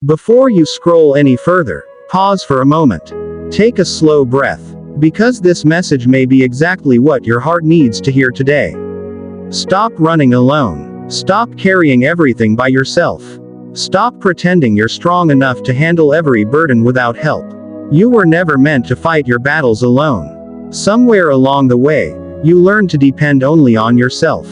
Before you scroll any further, pause for a moment. Take a slow breath, because this message may be exactly what your heart needs to hear today. Stop running alone. Stop carrying everything by yourself. Stop pretending you're strong enough to handle every burden without help. You were never meant to fight your battles alone. Somewhere along the way, you learned to depend only on yourself.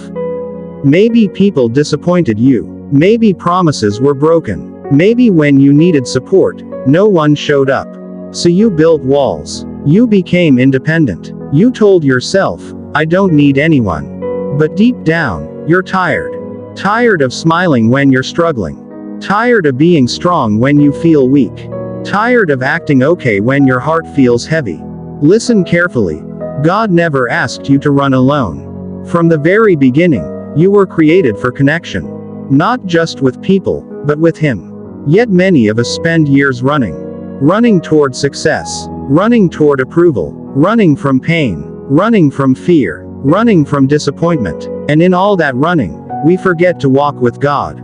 Maybe people disappointed you. Maybe promises were broken. Maybe when you needed support, no one showed up. So you built walls. You became independent. You told yourself, I don't need anyone. But deep down, you're tired. Tired of smiling when you're struggling. Tired of being strong when you feel weak. Tired of acting okay when your heart feels heavy. Listen carefully. God never asked you to run alone. From the very beginning, you were created for connection. Not just with people, but with Him. Yet many of us spend years running. Running toward success. Running toward approval. Running from pain. Running from fear. Running from disappointment. And in all that running, we forget to walk with God.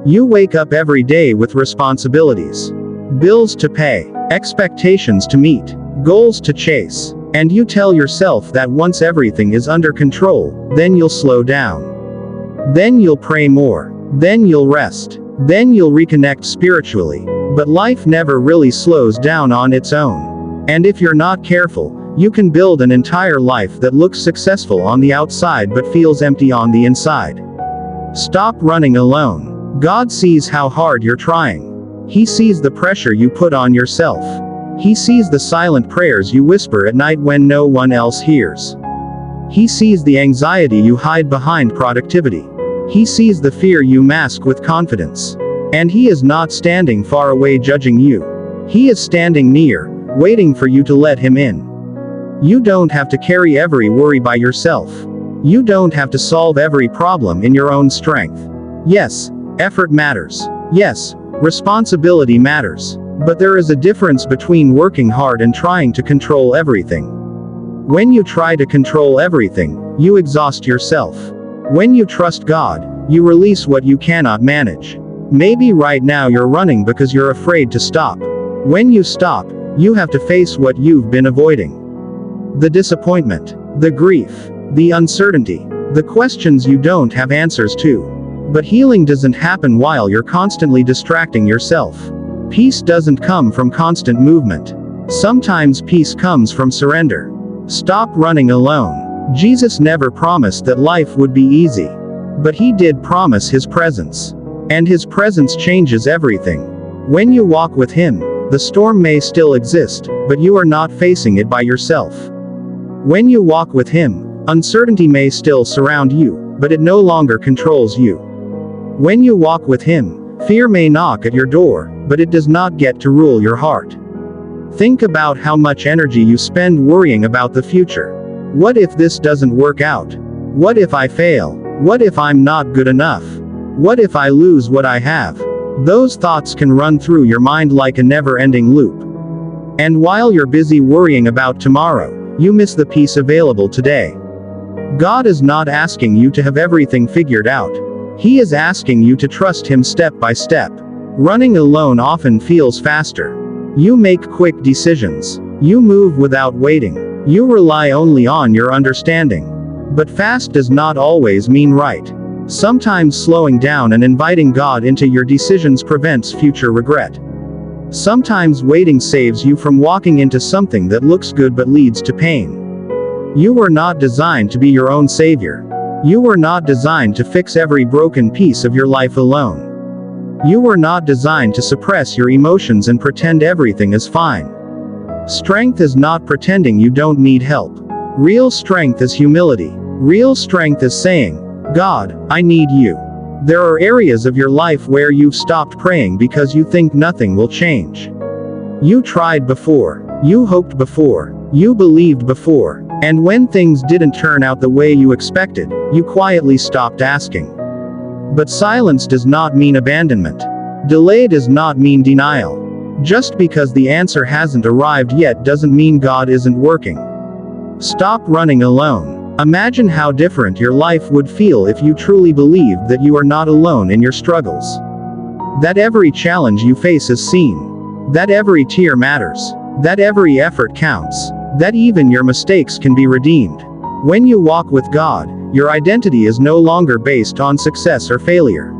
You wake up every day with responsibilities. Bills to pay. Expectations to meet. Goals to chase. And you tell yourself that once everything is under control, then you'll slow down. Then you'll pray more. Then you'll rest. Then you'll reconnect spiritually. But life never really slows down on its own. And if you're not careful, you can build an entire life that looks successful on the outside but feels empty on the inside. Stop running alone. God sees how hard you're trying. He sees the pressure you put on yourself. He sees the silent prayers you whisper at night when no one else hears. He sees the anxiety you hide behind productivity. He sees the fear you mask with confidence. And He is not standing far away judging you. He is standing near, waiting for you to let Him in. You don't have to carry every worry by yourself. You don't have to solve every problem in your own strength. Yes, effort matters. Yes, responsibility matters. But there is a difference between working hard and trying to control everything. When you try to control everything, you exhaust yourself. When you trust God, you release what you cannot manage. Maybe right now you're running because you're afraid to stop. When you stop, you have to face what you've been avoiding. The disappointment, the grief, the uncertainty, the questions you don't have answers to. But healing doesn't happen while you're constantly distracting yourself. Peace doesn't come from constant movement. Sometimes peace comes from surrender. Stop running alone. Jesus never promised that life would be easy. But He did promise His presence. And His presence changes everything. When you walk with Him, the storm may still exist, but you are not facing it by yourself. When you walk with Him, uncertainty may still surround you, but it no longer controls you. When you walk with Him, fear may knock at your door, but it does not get to rule your heart. Think about how much energy you spend worrying about the future. What if this doesn't work out? What if I fail? What if I'm not good enough? What if I lose what I have? Those thoughts can run through your mind like a never-ending loop. And while you're busy worrying about tomorrow, you miss the peace available today. God is not asking you to have everything figured out. He is asking you to trust Him step by step. Running alone often feels faster. You make quick decisions. You move without waiting. You rely only on your understanding. But fast does not always mean right. Sometimes slowing down and inviting God into your decisions prevents future regret. Sometimes waiting saves you from walking into something that looks good but leads to pain. You were not designed to be your own savior. You were not designed to fix every broken piece of your life alone. You were not designed to suppress your emotions and pretend everything is fine. Strength is not pretending you don't need help. Real strength is humility. Real strength is saying, God, I need you. There are areas of your life where you've stopped praying because you think nothing will change. You tried before. You hoped before. You believed before. And when things didn't turn out the way you expected, you quietly stopped asking. But silence does not mean abandonment. Delay does not mean denial. Just because the answer hasn't arrived yet doesn't mean God isn't working. Stop running alone. Imagine how different your life would feel if you truly believed that you are not alone in your struggles. That every challenge you face is seen. That every tear matters. That every effort counts. That even your mistakes can be redeemed. When you walk with God, your identity is no longer based on success or failure.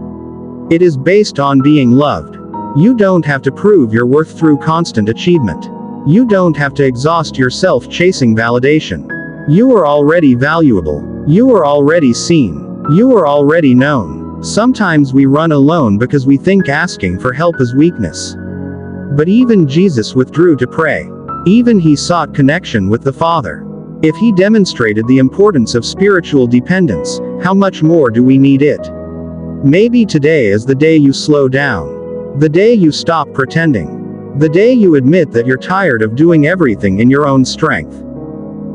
It is based on being loved. You don't have to prove your worth through constant achievement. You don't have to exhaust yourself chasing validation. You are already valuable. You are already seen. You are already known. Sometimes we run alone because we think asking for help is weakness. But even Jesus withdrew to pray. Even he sought connection with the Father. If he demonstrated the importance of spiritual dependence, how much more do we need it? Maybe today is the day you slow down. The day you stop pretending. The day you admit that you're tired of doing everything in your own strength.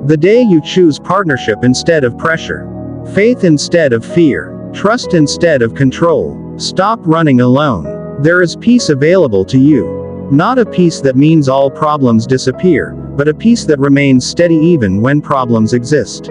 The day you choose partnership instead of pressure. Faith instead of fear. Trust instead of control. Stop running alone. There is peace available to you. Not a peace that means all problems disappear, but a peace that remains steady even when problems exist.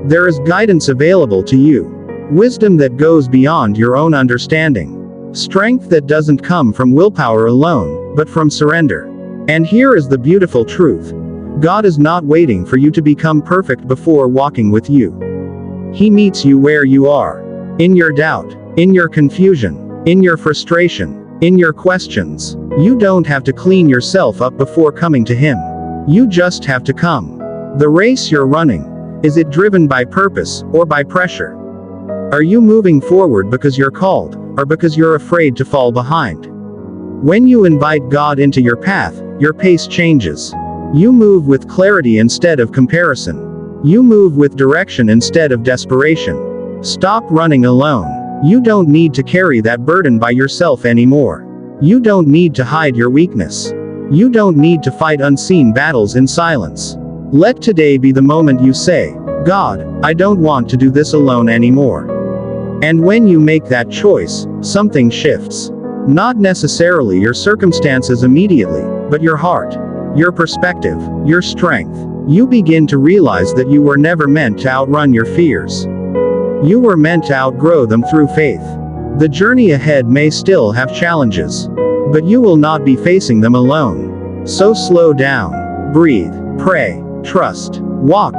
There is guidance available to you. Wisdom that goes beyond your own understanding. Strength that doesn't come from willpower alone, but from surrender. And here is the beautiful truth. God is not waiting for you to become perfect before walking with you. He meets you where you are. In your doubt, in your confusion, in your frustration, in your questions. You don't have to clean yourself up before coming to Him. You just have to come. The race you're running, is it driven by purpose, or by pressure? Are you moving forward because you're called, or because you're afraid to fall behind? When you invite God into your path, your pace changes. You move with clarity instead of comparison. You move with direction instead of desperation. Stop running alone. You don't need to carry that burden by yourself anymore. You don't need to hide your weakness. You don't need to fight unseen battles in silence. Let today be the moment you say, God, I don't want to do this alone anymore. And when you make that choice, something shifts. Not necessarily your circumstances immediately, but your heart, your perspective, your strength. You begin to realize that you were never meant to outrun your fears. You were meant to outgrow them through faith. The journey ahead may still have challenges, but you will not be facing them alone. So slow down, breathe, pray, trust, walk.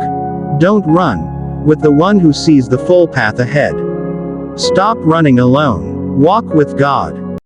Don't run, with the one who sees the full path ahead. Stop running alone. Walk with God.